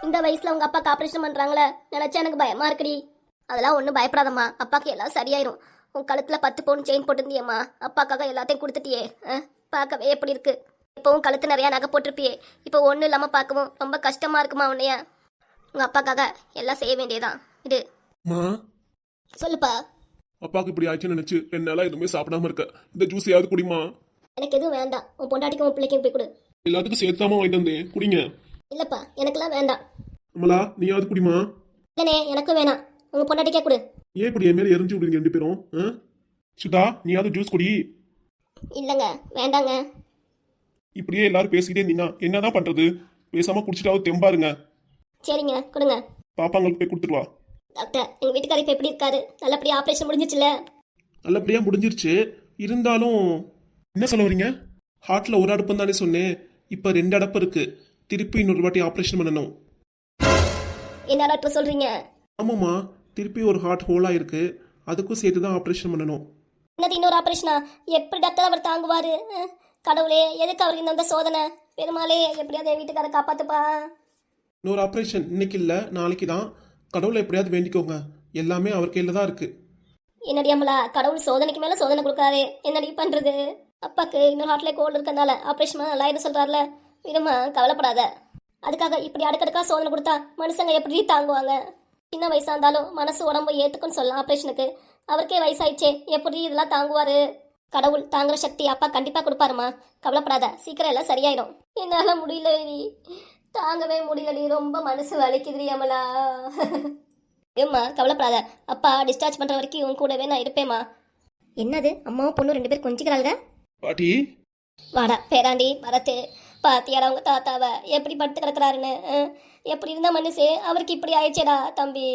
இந்த வயசுல உங்க அப்பாக்கு ஆபரேஷன் பண்றாங்களே நினைச்சா எனக்கு பயமா இருக்குடி. அதெல்லாம் ஒன்றும் பயப்படாதம்மா, அப்பாக்கு எல்லாம் சரியாயிரும். உன் கழுத்துல 10 பவுன் செயின் போட்டிருந்தியம்மா, அப்பாக்காக எல்லாத்தையும் கொடுத்துட்டியே. பார்க்கவே எப்படி இருக்கு. இப்போவும் கழுத்து நிறைய நகை போட்டிருப்பியே, இப்போ ஒன்றும் இல்லாமல் பார்க்கவும் ரொம்ப கஷ்டமா இருக்குமா உன்னைய. உங்க அப்பாக்காக எல்லாம் செய்ய வேண்டியதான் இது. சொல்லுப்பா. அப்பாவுக்கு இப்படி ஆச்சுன்னு நினைச்சு என்னால எதுவுமே சாப்பிடாம இருக்க. இந்த ஜூஸையாவது குடிமா. எனக்கு எதுவும் வேண்டாம், உன் பொண்டாட்டிக்கும் உன் பிள்ளைக்கும் போய் கொடு. எல்லாத்துக்கும் சேர்த்தாம வாங்கிட்டு வந்தேன், குடிங்க. இல்லப்பா எனக்கெல்லாம் வேண்டாம். அமலா நீயாவது குடிமா. இல்லனே எனக்கும் வேணாம், உங்க பொண்டாட்டிக்கே கொடு. ஏன் இப்படி என் மேல எரிஞ்சு விடுங்க ரெண்டு பேரும்? சுதா நீயாவது ஜூஸ் குடி. இல்லைங்க வேண்டாங்க. இப்படியே எல்லாரும் பேசிக்கிட்டே இருந்தீங்கன்னா என்னதான் பண்றது? பேசாம குடிச்சிட்டாவது தெம்பாருங்க. சரிங்க கொடுங்க. பாப்பாங்களுக்கு போய் கொடுத்துட்டு வா. டாக்டர் எங்க வீட்டுக்காரர் இப்போ எப்படி இருக்காரு? நல்லபடியா ஆபரேஷன் முடிஞ்சிச்சுல? நல்லபடியா முடிஞ்சிருச்சு. இருந்தாலும் என்ன சொல்ல வரீங்க? ஹார்ட்ல ஒரு அடுப்பு தானே சொன்னேன், இப்ப 2 அடப்பு இருக்கு. திருப்பி இன்னொரு வாட்டி ஆபரேஷன் பண்ணணும். என்னடா இப்போ சொல்றீங்க? ஆமாம்மா, திருப்பி ஒரு ஹார்ட் ஹோலா இருக்கு, அதுக்கும் சேர்த்து தான் ஆபரேஷன் பண்ணணும். என்னது இன்னொரு ஆபரேஷனா? எப்படி டாக்டர் அவர் தாங்குவாரு? கடவுளே எதுக்கு அவருக்கு இந்த சோதனை? பெருமாளே எப்படியாவது என் வீட்டுக்காரரை காப்பாத்துப்பா. இன்னொரு ஆபரேஷன் இன்னைக்கு இல்ல நாளைக்கு தான். கடவுளை எப்படியாவது வேண்டிக்கோங்க, எல்லாமே அவர் கையில தான் இருக்கு. என்னடி அம்மலா, கடவுள் சோதனைக்கு மேல சோதனை கொடுக்காதே, என்னடி பண்றது? அப்பாக்கு இன்னொரு ஹார்ட்ல கோல்டு இருக்கனால ஆபரேஷன் நல்லா ஆயிடும் சொல்றாருல, விடுமா கவலைப்படாத. அதுக்காக இப்படி அடுக்கடுக்கா சோதனை கொடுத்தா மனுஷங்க எப்படி தாங்குவாங்க? சின்ன வயசா இருந்தாலும் மனசு உடம்பு ஏத்துக்குன்னு சொல்லலாம் ஆபரேஷனுக்கு. அவருக்கே வயசாயிடுச்சே, எப்படி இதெல்லாம் தாங்குவாரு? கடவுள் தாங்குற சக்தி அப்பா கண்டிப்பா கொடுப்பாருமா, கவலைப்படாத, சீக்கிரம் எல்லாம் சரியாயிடும். என்னால முடியலடி, தாங்கவே முடியலடி, ரொம்ப மனசு வலிக்குதுடி அமலா. ஏம்மா கவலைப்படாத, அப்பா டிஸ்சார்ஜ் பண்ற வரைக்கும் உன் கூடவே நான் இருப்பேம்மா. என்னது அம்மாவும் பொண்ணு 2 பேர் கொஞ்சிக்கிறாங்க? பாட்டி வாடா பேராண்டி பரத்து, பாத்தியாடா உங்க தாத்தாவை எப்படி படுத்து கிடக்குறாருன்னு? எப்படி இருந்த மனுஷே அவருக்கு இப்படி ஆயிடுச்சேடா தம்பி.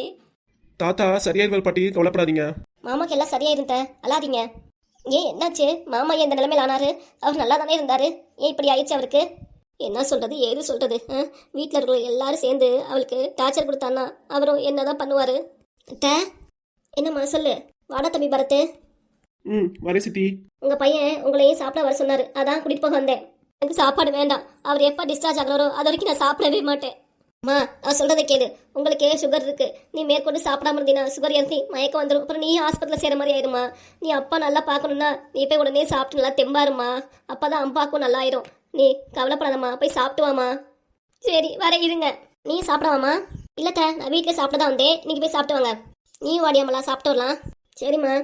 தாத்தா சரியாயிருவார் பாட்டி, கவலைப்படாதீங்க. மாமாக்கு எல்லாம் சரியா இருந்த, அழாதீங்க. ஏன் என்னாச்சு? மாமா ஏன் இந்த நிலைமையில் ஆனாரு? அவர் நல்லா தானே இருந்தாரு, ஏன் இப்படி ஆயிடுச்சு அவருக்கு? என்ன சொல்றது ஏது சொல்றது? வீட்டில் இருக்கிற எல்லாரும் சேர்ந்து அவளுக்கு டார்ச்சர் கொடுத்தான்னா அவரும் என்னதான் பண்ணுவாரு? என்னம்மா சொல்லு. வாடா தம்பி பரத்து. வரே சித்தி. உங்க பையன் உங்களையும் சாப்பிட வர சொன்னாரு, அதான் கூட்டிட்டு போக வந்தேன். எனக்கு சாப்பாடு வேண்டாம், அவர் எப்ப டிஸ்சார்ஜ் ஆகிறாரோ அது வரைக்கும் நான் சாப்பிடவே மாட்டேன். அம்மா நான் சொல்றதை கேளு, உங்களுக்கே சுகர் இருக்கு, நீ மேற்கொண்டு சாப்பிடாம இருந்தீங்கன்னா சுகர் ஏற்றி மயக்கம் வந்துடும், அப்புறம் நீ ஹாஸ்பிட்டலில் சேர மாதிரி ஆயிருமா. நீ அப்பா நல்லா பார்க்கணும்னா நீ போய் உடனே சாப்பிட்டு நல்லா தெம்பாருமா, அப்பதான் அப்பாக்கும் நல்லா ஆயிரும். நீ கவலைப்படாதம்மா, போய் சாப்பிட்டு வாமா. சரி வர இருங்க. நீ சாப்பிடவாமா? இல்லத்த நான் வீட்டில் சாப்பிட்டு தான் வந்தேன், நீங்க போய் சாப்பிட்டு வாங்க. நீ வாடியாமலா சாப்பிட்டு வரலாம். சரிம்மா.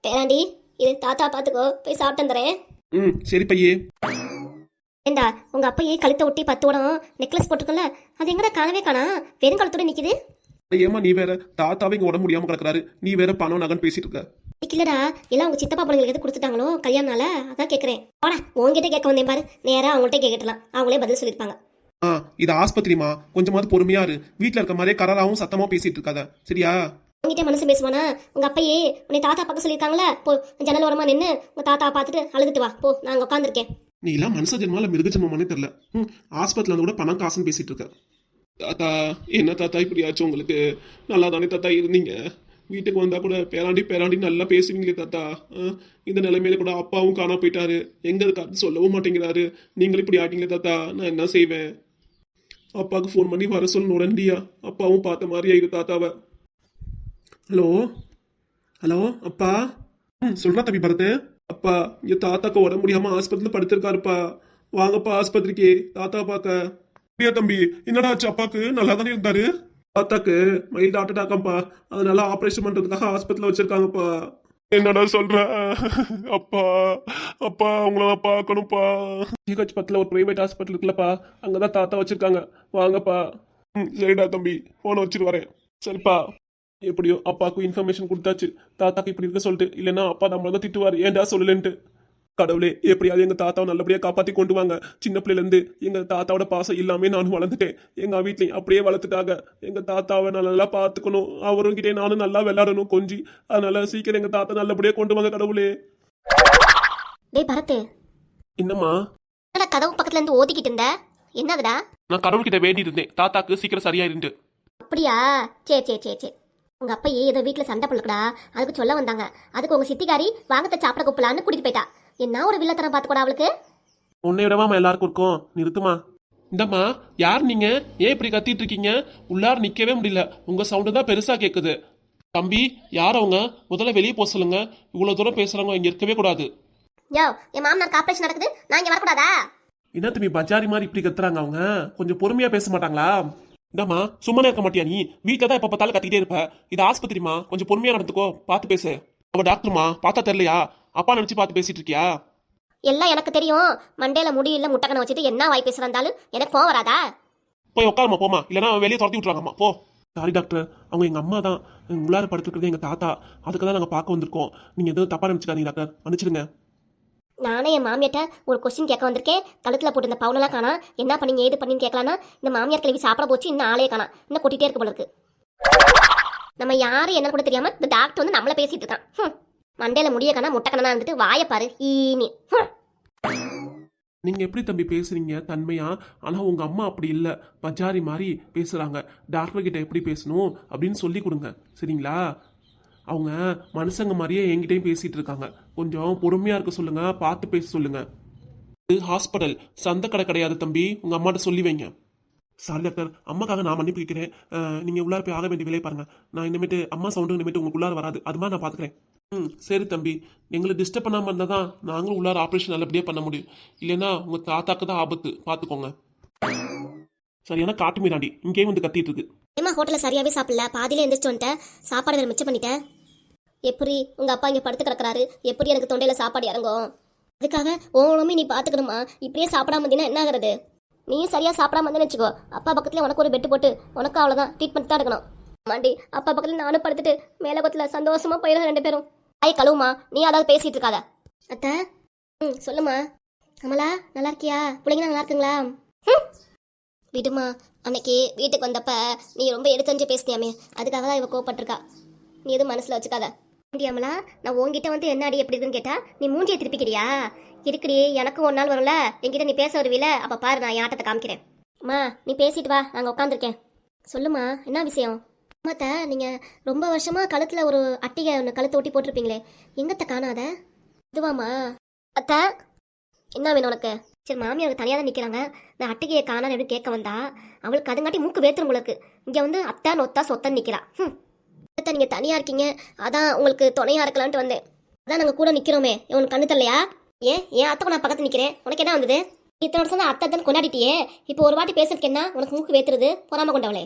பேராண்டி இது தாத்தா பார்த்துக்கோ, போய் சாப்பிட்டு வந்துடுறேன். சரி பையே. ஏண்டா உங்க அப்பையே கழுத்தை ஒட்டி 10 உடம் நெக்லஸ் போட்டுக்கல, அது எங்கடா காணவே காணா, வெறும் கழுத்தோட நிக்குது. ஏமா நீ வேற, தாத்தாவே இங்க உடம்பு முடியாம கிடக்குறாரு, நீ வேற பணம் நகன் பேசிட்டு இருக்க. இல்லடா எல்லாம் உங்க சித்தப்பா பிள்ளைங்களுக்கு எது கொடுத்துட்டாங்களோ கல்யாணனால, அதான் கேட்கறேன். போடா உங்ககிட்ட கேட்க வந்தேன் பாரு, நேரா அவங்கள்ட்ட கேட்கலாம், அவங்களே பதில் சொல்லியிருப்பாங்க. இது ஆஸ்பத்திரிமா, கொஞ்சமாவது பொறுமையா இரு. வீட்டுல இருக்க மாதிரியே கராராவும் சத்தமா பேசிட்டு இருக்காத, சரியா? உங்ககிட்ட மனசு பேசுவானா? உங்க அப்பையே உன்னை தாத்தா பார்க்க சொல்லியிருக்காங்களா, போ ஜன்னல் ஓரமா நின்று உங்க தாத்தா பார்த்துட்டு அழுதுட்டு வா போ, நான் அங்க உட்காந்துருக்கேன். நீ எல்லாம் மனுஷ ஜென்மால மிருக ஜென்மமானே தெரியல. ஆஸ்பத்திரில வந்து கூட பணம் காசுன்னு பேசிட்டு இருக்க. தாத்தா என்ன தாத்தா இப்படி ஆச்சு உங்களுக்கு? நல்லா தானே தாத்தா இருந்தீங்க? வீட்டுக்கு வந்தா கூட பேராண்டி பேராண்டி நல்லா பேசுவீங்களே தாத்தா. இந்த நிலைமையில கூட அப்பாவும் காணா போயிட்டாரு, எங்க இருக்காருன்னு சொல்லவும் மாட்டேங்கிறாரு. நீங்களும் இப்படி ஆட்டீங்களே தாத்தா, நான் என்ன செய்வேன்? அப்பாவுக்கு ஃபோன் பண்ணி வர சொல்லணும் உடனடியா, அப்பாவும் பார்த்த மாதிரி ஆயிரு தாத்தாவை. ஹலோ ஹலோ அப்பா. சொல்றா தம்பி பரத்து. அப்பா இங்க தாத்தாக்கு உடம்பு முடியாம ஆஸ்பத்திரியில படுத்திருக்காருப்பா, வாங்கப்பா ஆஸ்பத்திரிக்கு தாத்தா பார்க்க. அப்படியா தம்பி, என்னடா ஆச்சு? அப்பாக்கு நல்லா தானே இருந்தாரு. தாத்தாக்கு மைல்டு ஹார்ட் அட்டாக்காப்பா, அதனால ஆபரேஷன் பண்றதுக்காக ஹாஸ்பிட்டல்ல வச்சிருக்காங்கப்பா. என்னடா சொல்ற? அப்பா அப்பா உங்களை பார்க்கணும்ப்பா. ஜிஹெச் பக்கத்துல ஒரு பிரைவேட் ஹாஸ்பிட்டல் இருக்குல்லப்பா, அங்கதான் தாத்தா வச்சிருக்காங்க, வாங்கப்பா. சரிடா தம்பி, போன வச்சுட்டு வரேன். சரிப்பா. எப்படியோ அப்பாவுக்கு இன்ஃபர்மேஷன் கொடுத்தாச்சு, தாத்தாக்கு இப்படி இருக்க சொல்லிட்டு, இல்லைன்னா அப்பா நம்மள தான் திட்டுவார் ஏன்டா சொல்லலன்ட்டு. கடவுளே எப்படியாவது எங்க தாத்தாவை நல்லபடியா காப்பாத்தி கொண்டு வாங்க. சின்ன பிள்ளைல இருந்து எங்க தாத்தாவோட பாசம் இல்லாமே நானும் வளர்ந்துட்டேன், எங்க வீட்லயும் அப்படியே வளர்த்துட்டாங்க. எங்க தாத்தாவை நான் நல்லா பாத்துக்கணும், அவரும் கிட்டே நானும் நல்லா விளையாடணும் கொஞ்சி. அதனால சீக்கிரம் எங்க தாத்தா நல்லபடியா கொண்டு வாங்க கடவுளே. டேய் பரத்து. என்னம்மா? கதவு பக்கத்துல இருந்து ஓதிக்கிட்டு இருந்த, என்னதுடா? நான் கடவுள்கிட்ட வேண்டி இருந்தேன் தாத்தாக்கு சீக்கிரம் சரியாயிருந்து. அப்படியா? சரி சரி சரி சரி. உங்க அப்பையே ஏதோ வீட்டுல சண்டை பழுக்கடா, அதுக்கு சொல்ல வந்தாங்க. அதுக்கு உங்க சித்திகாரி வாங்கத்த சாப்பிட கூப்பிடலான்னு கூட்டிட்டு போயிட்டா. என்ன ஒரு வில்லத்தரம் பாத்துக்கூட அவளுக்கு. உன்னை விடமா எல்லாருக்கும் இருக்கும், நிறுத்துமா. இந்தம்மா யார் நீங்க? ஏன் இப்படி கத்திட்டு இருக்கீங்க? உள்ளார நிக்கவே முடியல, உங்க சவுண்டு தான் பெருசா கேக்குது. தம்பி, யார் அவங்க? முதல்ல வெளியே போக சொல்லுங்க. இவ்வளவு தூரம் பேசுறவங்க இங்க இருக்கவே கூடாது. யோ, என் மாமனார் ஆபரேஷன் நடக்குது, நான் இங்க வரக்கூடாதா? என்ன தம்பி பஜாரி மாதிரி இப்படி கத்துறாங்க அவங்க? கொஞ்சம் பொறுமையா பேச மாட்டாங்களா? இந்தாம்மா, சும்மானே இருக்க மாட்டியா நீ? வீட்டில் தான் எப்ப பார்த்தாலும் கத்திக்கிட்டே இருப்ப. இது ஆஸ்பத்திரிமா, கொஞ்சம் பொறுமையா நடந்துக்கோ, பார்த்து பேசு. அவ டாக்டர்மா, பார்த்தா தெரியலையா? அப்பா நினைச்சு பார்த்து பேசிட்டு இருக்கியா? எல்லாம் எனக்கு தெரியும். மண்டையில முடி இல்ல முட்டைக்கணை வச்சுட்டு என்ன வாய் பேசுறாந்தாலும் எனக்கு கோவம் வராதா? போய் உட்காருமா, போமா, இல்லைன்னா வெளியே துரத்தி விட்டுறாங்கம்மா, போ. சாரி டாக்டர், அவங்க எங்க அம்மா தான். உள்ளார படுத்துக்கிறது எங்க தாத்தா. அதுக்கு தான் நாங்கள் பார்க்க வந்திருக்கோம். நீங்க எதுவும் தப்பா நினைச்சுக்காதீங்க டாக்டர், மன்னிச்சிடுங்க. நானே என் மாமியார்ட்ட ஒரு கொஸ்டின் கேட்க வந்திருக்கேன். கழுத்துல போட்டு இந்த பவுனெல்லாம் காணா, என்ன பண்ணீங்க ஏது பண்ணின்னு கேட்கலான்னா இந்த மாமியார் கிளவி சாப்பிட போச்சு, இன்னும் ஆளே காணா, இன்னும் கூட்டிகிட்டே இருக்க போல இருக்கு. நம்ம யாரும் என்ன கூட தெரியாம இந்த டாக்டர் வந்து நம்மள பேசிட்டு இருக்கான். மண்டையில முடிய காணா முட்டைக்கணா இருந்துட்டு வாயை பாரு ஈனி. நீங்க எப்படி தம்பி பேசுறீங்க தன்மையா? ஆனா உங்க அம்மா அப்படி இல்ல, பஜாரி மாதிரி பேசுறாங்க. டாக்டர் கிட்ட எப்படி பேசணும் அப்படின்னு சொல்லி கொடுங்க, சரிங்களா? அவங்க மனுஷங்க மாதிரியே என்கிட்டயும் பேசிட்டு இருக்காங்க. கொஞ்சம் பொறுமையா இருக்க சொல்லுங்க, பார்த்து பேச சொல்லுங்க. இது ஹாஸ்பிட்டல், சந்த கடை கிடையாது தம்பி. உங்க அம்மாட்ட சொல்லி வைங்க. சாரி டாக்டர், அம்மாக்காக நான் மன்னிப்பு கேட்கிறேன். நீங்க உள்ளார போய் ஆக வேண்டிய வேலையை பாருங்க. நான் இனிமேட்டு அம்மா சவுண்டு இனிமேட்டு உங்களுக்கு உள்ளார வராது, அது மாதிரி நான் பாத்துக்கிறேன். சரி தம்பி, எங்களை டிஸ்டர்ப் பண்ணாம இருந்தா தான் நாங்களும் உள்ளார ஆப்ரேஷன் நல்லபடியா பண்ண முடியும். இல்லைன்னா உங்க தாத்தாக்கு தான் ஆபத்து, பாத்துக்கோங்க. சரியான காட்டு மீராண்டி இங்கேயும் வந்து கத்திட்டு இருக்கு. ஏமா ஹோட்டல்ல சரியாவே சாப்பிடல, பாதியில எந்திரிச்சு வந்துட்டேன், சாப்பாடு வேற மிச்சம் பண்ணிட்டேன். எப்படி உங்க அப்பா இங்க படுத்து கிடக்குறாரு, எப்படி எனக்கு தொண்டையில சாப்பாடு இறங்கும்? அதுக்காக ஓனமே நீ பாத்துக்கணுமா? இப்படியே சாப்பிடாம இருந்தீங்கன்னா என்ன ஆகுறது? நீயும் சரியா சாப்பிடாம வந்து வச்சுக்கோ, அப்பா பக்கத்துல உனக்கு ஒரு பெட்டு போட்டு உனக்கு அவ்வளவுதான் ட்ரீட்மெண்ட் தான் எடுக்கணும். மாண்டி, அப்பா பக்கத்துல நானும் படுத்துட்டு மேல பக்கத்துல சந்தோஷமா போயிடும் ரெண்டு பேரும். ஐ கழுவுமா, நீ அதாவது பேசிட்டு இருக்காத. அத்தை, சொல்லுமா. கமலா நல்லா இருக்கியா? பிள்ளைங்க நல்லா இருக்குங்களா? விடுமா, அன்னைக்கு வீட்டுக்கு வந்தப்ப நீ ரொம்ப எடுத்தறிஞ்சு பேசினியாமே, அதுக்காக தான் இவ கோவப்பட்டிருக்கா. நீ எதுவும் மனசுல வச்சுக்காத. முடியாமலா, நான் உன்கிட்ட வந்து என்ன அடி எப்படி இருக்குன்னு கேட்டா நீ மூஞ்சியை திருப்பிக்கிறியா? இருக்குடி, எனக்கு ஒரு நாள் வரும்ல என்கிட்ட நீ பேச வருவில, அப்ப பாரு நான் ஆட்டத்தை காமிக்கிறேன். அம்மா நீ பேசிட்டு வா, நாங்க உட்காந்துருக்கேன். சொல்லுமா, என்ன விஷயம்? அம்மாத்த, நீங்க ரொம்ப வருஷமா கழுத்துல ஒரு அட்டிகை ஒன்று கழுத்து ஒட்டி போட்டிருப்பீங்களே, எங்கத்த காணாத? இதுவாமா? அத்த, என்ன வேணும் உனக்கு? சரி, மாமியார் தனியாக தான் நிற்கிறாங்க, இந்த அட்டிகையை காணான்னு எப்படி கேட்க வந்தா அவளுக்கு அதுங்காட்டி மூக்கு வேத்துரும் உங்களுக்கு. இங்கே வந்து அத்தா நொத்தா சொத்தன்னு நிற்கிறா. அத்தை, நீங்கள் தனியாக இருக்கீங்க, அதான் உங்களுக்கு துணையாக இருக்கலான்ட்டு வந்தேன். அதான் நாங்கள் கூட நிற்கிறோமே, உனக்கு கண்ணு தரலையா? ஏன் அத்தை நான் பக்கத்து நிற்கிறேன், உனக்கு என்ன வந்தது? இத்தனை வருஷம் தான் அத்தை தான் கொண்டாடிட்டியே, இப்போ ஒரு வாட்டி பேசுறதுக்கு என்ன உனக்கு மூக்கு வேத்துருது? பொறாம கொண்டவளே.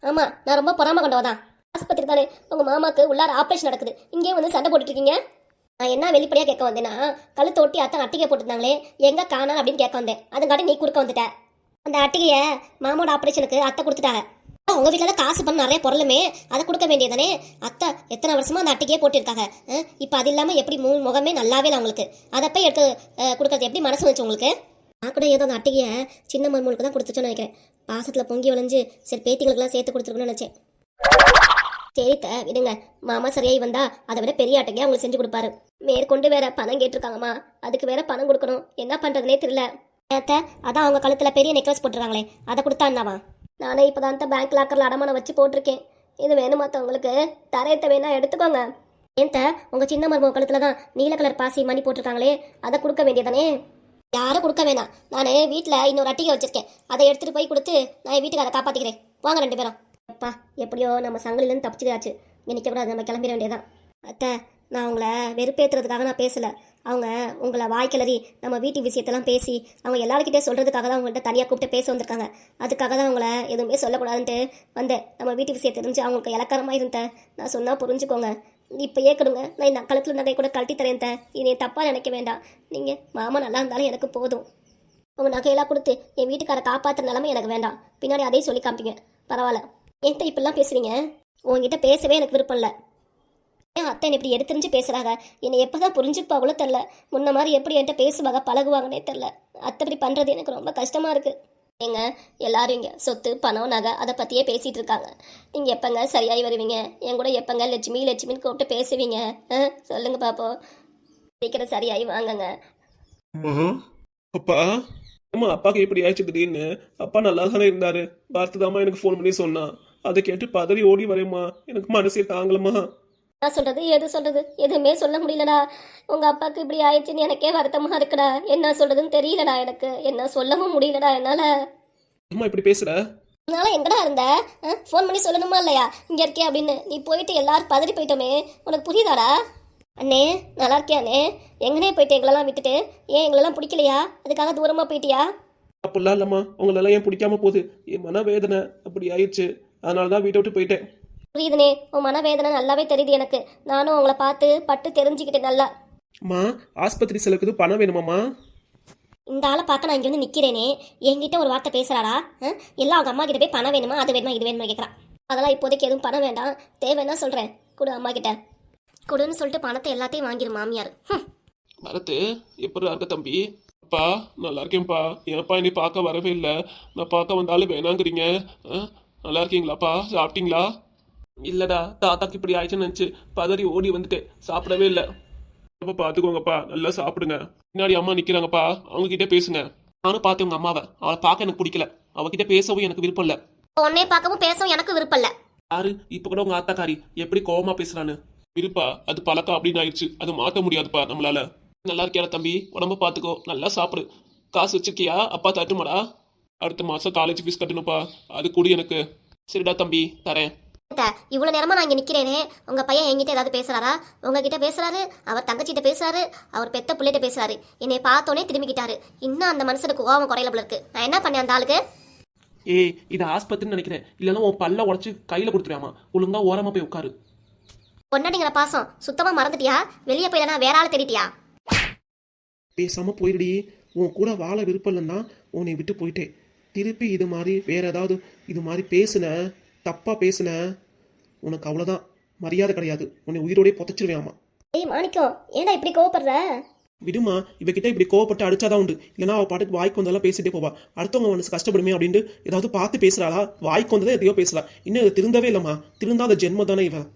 ஆமாம், நான் ரொம்ப பொறாம கொண்டவதான். ஆஸ்பத்திரி தானே, உங்கள் மாமாவுக்கு உள்ளார ஆப்ரேஷன் நடக்குது, இங்கே வந்து சண்டை போட்டுட்டு இருக்கீங்க. நான் என்ன வெளிப்படையாக கேட்க வந்தேன்னா, கழுத்து ஒட்டி அத்தை அட்டிகை போட்டுருந்தாங்களே எங்கே காணா அப்படின்னு கேட்க வந்தேன். அதுங்காட்டி நீ குறுக்க வந்துட்ட. அந்த அட்டிகையை மாமோட ஆப்ரேஷனுக்கு அத்தை கொடுத்துட்டாங்க. உங்கள் வீட்டில் தான் காசு பண்ண நிறைய பொருளுமே, அதை கொடுக்க வேண்டியதானே? அத்தை எத்தனை வருஷமா அந்த அட்டிகையே போட்டிருக்காங்க, இப்போ அது இல்லாமல் எப்படி முகமே நல்லாவே இல்லை அவங்களுக்கு, அதை போய் எடுத்து கொடுக்கறது எப்படி மனசு வச்சு உங்களுக்கு? நான் கூட ஏதோ அந்த அட்டிகையை சின்ன மருமகளுக்கு தான் கொடுத்துச்சோன்னு நினைக்கிறேன். பாசத்தில் பொங்கி விளைஞ்சு சரி பேத்திகளுக்கெல்லாம் சேர்த்து கொடுத்துருக்கணும்னு நினச்சேன். சரித்த விடுங்க, மாமா சரியாகி வந்தா அதை விட பெரிய அட்டையா உங்களுக்கு செஞ்சு கொடுப்பாரு. மேற்கொண்டு வேற பணம் கேட்டிருக்காங்கம்மா, அதுக்கு வேற பணம் கொடுக்கணும், என்ன பண்றதுனே தெரியல. ஏத்த, அதான் அவங்க கழுத்துல பெரிய நெக்லஸ் போட்டுருக்காங்களே, அதை கொடுத்தான்னாவா? நானே இப்போதான் பேங்க் லாக்கர்ல அடமானம் வச்சு போட்டிருக்கேன். இது வேணுமாத்த உங்களுக்கு? தரையத்தை வேணா எடுத்துக்கோங்க. ஏன்த்த, உங்க சின்ன மருமக கழுத்துல தான் நீல கலர் பாசி மணி போட்டிருக்காங்களே, அதை கொடுக்க வேண்டியதானே? யாரும் கொடுக்க வேணாம், நான் வீட்டில் இன்னொரு அட்டிகை வச்சிருக்கேன், அதை எடுத்துட்டு போய் கொடுத்து நான் என் வீட்டுக்கு அதை காப்பாத்திக்கிறேன். வாங்க ரெண்டு பேரும். அப்பா, எப்படியோ நம்ம சங்கிலிலேருந்து தப்பிச்சுக்காச்சு, இங்கே நிற்கக்கூடாது, நம்ம கிளம்பிட வேண்டியதான். அத்தை, நான் உங்களை வெறுப்பேற்றுறதுக்காக நான் பேசலை. அவங்க உங்களை வாய்க்கிளறி நம்ம வீட்டு விஷயத்தெல்லாம் பேசி அவங்க எல்லாருக்கிட்டே சொல்கிறதுக்காக தான் அவங்கள்ட்ட தனியாக கூப்பிட்டு பேச வந்திருக்காங்க. அதுக்காக தான் அவங்கள எதுவுமே சொல்லக்கூடாதுன்ட்டு வந்தேன். நம்ம வீட்டு விஷயத்தை தெரிஞ்சு அவங்களுக்கு இலக்காரமாக இருந்தேன். நான் சொன்னால் புரிஞ்சுக்கோங்க. இப்போ ஏற்கடுங்க, நான் இந்த கழுத்தில் நகை கூட கழட்டி தரேன். இனி தப்பாக நினைக்க வேண்டாம். நீங்கள் மாமா நல்லா இருந்தாலும் எனக்கு போதும். உங்கள் நகையெல்லாம் கொடுத்து என் வீட்டுக்காரை காப்பாற்றுற நிலமை எனக்கு வேண்டாம். பின்னாடி அதையும் சொல்லி காமிப்பீங்க, பரவாயில்ல. என்கிட்ட இப்படிலாம் பேசுறீங்க, உங்ககிட்ட பேசவே எனக்கு விருப்பம் இல்லை. ஏன் அத்தை என்னை இப்படி எடுத்துரிஞ்சு பேசுகிறாங்க? என்னை எப்போ தான் புரிஞ்சுப்பாங்களோ தெரில. முன்ன மாதிரி எப்படி என்கிட்ட பேசுவாங்க பழகுவாங்கன்னே தெரில. அத்தை இப்படி பண்ணுறது எனக்கு ரொம்ப கஷ்டமாக இருக்குது. ஏங்க, எல்லாரும் இங்கே சொத்து பணம் நகை அதை பற்றியே பேசிகிட்டு இருக்காங்க. நீங்கள் எப்போங்க சரியாகி வருவீங்க? என் கூட எப்போங்க லட்சுமி லட்சுமின்னு கூப்பிட்டு பேசுவீங்க? சொல்லுங்க பாப்போம், சீக்கிரம் சரியாகி வாங்கங்க. அப்பா, அம்மா அப்பாக்கு எப்படி ஆயிடுச்சு திடீர்னு? அப்பா நல்லா தானே இருந்தாரு. பார்த்துதாம்மா எனக்கு ஃபோன் பண்ணி சொன்னான். அதை கேட்டு பதறி ஓடி வரேம்மா, எனக்கு மனசே தாங்கலம்மா. நான் சொல்றது எது சொல்றது எதுவுமே சொல்ல முடியலடா. உங்க அப்பாவுக்கு இப்படி ஆயிடுச்சுன்னு எனக்கே வருத்தமா இருக்குடா. என்ன சொல்றதுன்னு தெரியலடா, எனக்கு என்ன சொல்லவும் முடியலடா என்னால. அம்மா இப்படி பேசுற? அதனால எங்கடா இருந்த? ஃபோன் பண்ணி சொல்லணுமா இல்லையா இங்க இருக்கே அப்படின்னு? நீ போயிட்டு எல்லாரும் பதறி போயிட்டோமே, உனக்கு புரியுதாடா? அண்ணே நல்லா இருக்கியாண்ணே? எங்கனே போயிட்டு எங்களெல்லாம் விட்டுட்டு? ஏன் எங்களெல்லாம் பிடிக்கலையா? அதுக்காக தூரமா போயிட்டியா? அப்படிலாம் இல்லம்மா, உங்களெல்லாம் ஏன் பிடிக்காம போகுது, என் மனவேதனை அப்படி ஆயிடுச்சு, அதனால தான் வீட்டை விட்டு போயிட்டேன். புரியுதுனே, உன் மனவேதனை நல்லாவே தெரியுது எனக்கு. நானும் உங்களை பார்த்து பட்டு தெரிஞ்சுக்கிட்டேன் நல்லா. அம்மா ஆஸ்பத்திரி செலவுக்கு பணம் வேணுமாம்மா? இந்த ஆளை பார்க்க நான் இங்கே வந்து நிற்கிறேனே, என்கிட்ட ஒரு வார்த்தை பேசுகிறாடா? எல்லாம் அவங்க அம்மா கிட்ட போய் பணம் வேணுமா, அது வேணுமா, இது வேணுமா கேட்குறான். அதெல்லாம் இப்போதைக்கு எதுவும் பணம் வேண்டாம், தேவைன்னா சொல்கிறேன் கொடு அம்மா கிட்ட. கொடுன்னு சொல்லிட்டு பணத்தை எல்லாத்தையும் வாங்கிடு மாமியார். பரத்து எப்படி இருக்க தம்பி? அப்பா நல்லா இருக்கேன்ப்பா. ஏன்ப்பா என்னை பார்க்க வரவே இல்லை? நான் பார்க்க வந்தாலும் வேணாங்கிறீங்க. நல்லா இருக்கீங்களாப்பா? சாப்பிட்டீங்களா? இல்லடா, தாத்தாக்கு இப்படி ஆயிடுச்சுன்னு நினச்சி பதறி ஓடி வந்துட்டேன், சாப்பிடவே இல்லை. அப்பா பார்த்துக்கோங்கப்பா, நல்லா சாப்பிடுங்க. பின்னாடி அம்மா நிற்கிறாங்கப்பா, அவங்க கிட்டே பேசுங்க. நானும் பார்த்தேன் உங்க அம்மாவை, அவளை பார்க்க எனக்கு பிடிக்கல, அவகிட்ட பேசவும் எனக்கு விருப்பம் இல்லை. உன்னை பார்க்கவும் பேசவும் எனக்கு விருப்பம் இல்லை. யாரு இப்போ கூட உங்க ஆத்தாக்காரி எப்படி கோவமா பேசுறான்னு? இருப்பா, அது பழக்கம் அப்படின்னு ஆயிடுச்சு, அது மாற்ற முடியாதுப்பா நம்மளால. நல்லா இருக்கியா தம்பி? உடம்ப பார்த்துக்கோ, நல்லா சாப்பிடு. காசு வச்சிருக்கியா? அப்பா தட்டுமாடா. அடுத்த மாசம் காலேஜ் ஃபீஸ் கட்டணும்ப்பா, அது கூடி எனக்கு. சரிடா தம்பி, தரேன். இவ்வளோ நேரமா நான் இங்கே நிற்கிறேனே, உங்கள் பையன் என்கிட்ட ஏதாவது பேசுறாரா? உங்ககிட்ட பேசுறாரு, அவர் தங்கச்சிட்ட பேசுறாரு, அவர் பெத்த பிள்ளைகிட்ட பேசுறாரு. என்னை பார்த்தோன்னே திரும்பிக்கிட்டாரு. இன்னும் அந்த மனுஷனுக்கு கோவம் குறையில போல இருக்கு. நான் என்ன பண்ணேன் அந்த ஆளுக்கு? ஏய், இது ஆஸ்பத்திரின்னு நினைக்கிறேன், இல்லைன்னா உன் பல்ல உடச்சு கையில கொடுத்துருவாமா. ஒழுங்கா ஓரமா போய் உட்காரு. பொன்னாடிங்கிற பாசம் சுத்தமா மறந்துட்டியா? வெளியே போயிடனா வேற ஆள் தேடிட்டியா? பேசாம போயிடுடி. உன் கூட வாழ விருப்பம் இல்லைன்னா உன்னை விட்டு போயிட்டேன். திருப்பி இது மாதிரி வேற ஏதாவது இது மாதிரி பேசுன, தப்பா பேசுன, உனக்கு அவ்வளோதான், மரியாதை கிடையாது. உன்னை உயிரோடய புதைச்சிருவேன். ஏய் மாணிக்கம், ஏன்டா இப்படி கோவப்படுற? விடுமா, இவகிட்ட இப்படி கோவப்பட்டு அடிச்சாதான் உண்டு, இல்லைன்னா அவள் பாட்டுக்கு வாய்க்கு வந்தெல்லாம் பேசிட்டே போவா. அடுத்தவங்க மனசு கஷ்டப்படுமே அப்படின்ட்டு ஏதாவது பார்த்து பேசுறாளா? வாய்க்கு வந்ததே எதையோ பேசுறா. இன்னும் திருந்தவே இல்லைம்மா. திருந்தாத ஜென்மம் தானே இவன்.